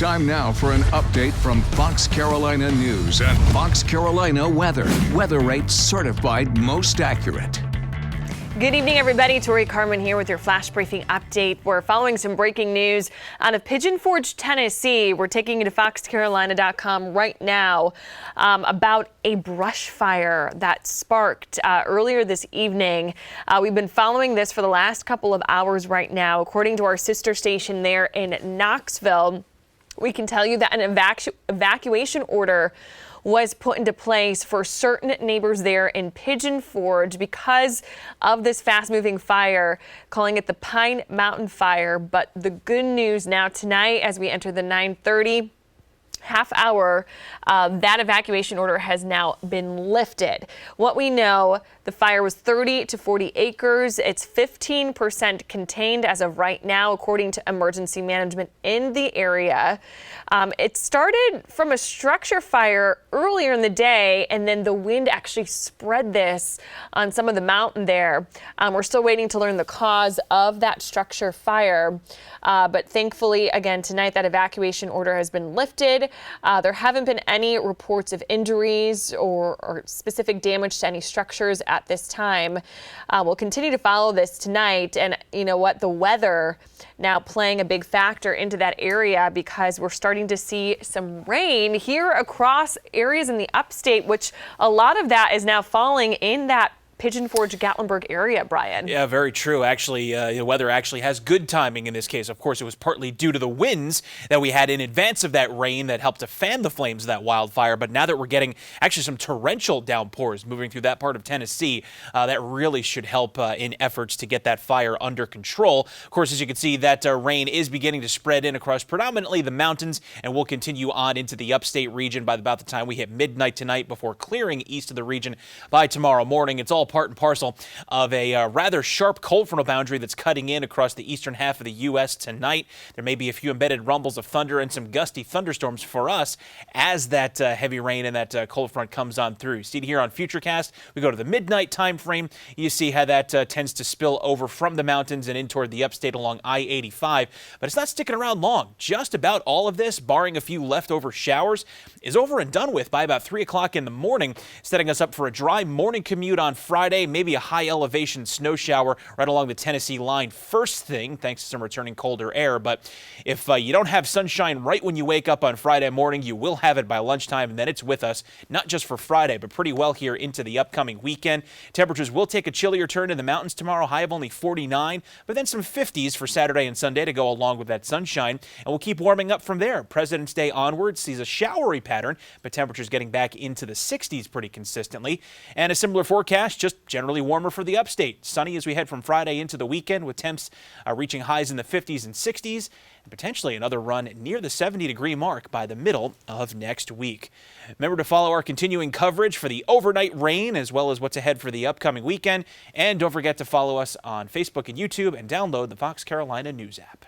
Time now for an update from Fox Carolina News and Fox Carolina Weather. Weather rates certified most accurate. Good evening, everybody. Tori Carmen here with your flash briefing update. We're following some breaking news out of Pigeon Forge, Tennessee. We're taking you to foxcarolina.com right now about a brush fire that sparked earlier this evening. We've been following this for the last couple of hours right now. According to our sister station there in Knoxville, we can tell you that an evacuation order was put into place for certain neighbors there in Pigeon Forge because of this fast-moving fire, calling it the Pine Mountain Fire. But the good news now tonight, as we enter the 9:30 half hour, that evacuation order has now been lifted. What we know, the fire was 30 to 40 acres. It's 15% contained as of right now, according to emergency management in the area. It started from a structure fire earlier in the day, and then the wind actually spread this on some of the mountain there. We're still waiting to learn the cause of that structure fire. But thankfully, again, tonight that evacuation order has been lifted. There haven't been any reports of injuries or specific damage to any structures at this time. We'll continue to follow this tonight. And you know what? The weather now playing a big factor into that area because we're starting to see some rain here across areas in the upstate, which a lot of that is now falling in that Pigeon Forge, Gatlinburg area, Brian. Yeah, very true. Actually, the weather actually has good timing in this case. Of course, it was partly due to the winds that we had in advance of that rain that helped to fan the flames of that wildfire. But now that we're getting actually some torrential downpours moving through that part of Tennessee, that really should help in efforts to get that fire under control. Of course, as you can see, that rain is beginning to spread in across predominantly the mountains and will continue on into the upstate region by about the time we hit midnight tonight before clearing east of the region by tomorrow morning. It's all part and parcel of a rather sharp cold frontal boundary that's cutting in across the eastern half of the U.S. tonight. There may be a few embedded rumbles of thunder and some gusty thunderstorms for us as that heavy rain and that cold front comes on through. See here on Futurecast, we go to the midnight time frame. You see how that tends to spill over from the mountains and in toward the upstate along I-85. But it's not sticking around long. Just about all of this, barring a few leftover showers, is over and done with by about 3 o'clock in the morning, setting us up for a dry morning commute on Friday. Maybe a high elevation snow shower right along the Tennessee line first thing, thanks to some returning colder air. But if you don't have sunshine right when you wake up on Friday morning, you will have it by lunchtime, and then it's with us, not just for Friday, but pretty well here into the upcoming weekend. Temperatures will take a chillier turn in the mountains tomorrow, high of only 49, but then some 50s for Saturday and Sunday to go along with that sunshine. And we'll keep warming up from there. President's Day onward sees a showery pattern, but temperatures getting back into the 60s pretty consistently. And a similar forecast, just generally warmer for the upstate. Sunny as we head from Friday into the weekend with temps reaching highs in the 50s and 60s and potentially another run near the 70-degree mark by the middle of next week. Remember to follow our continuing coverage for the overnight rain as well as what's ahead for the upcoming weekend. And don't forget to follow us on Facebook and YouTube and download the Fox Carolina News app.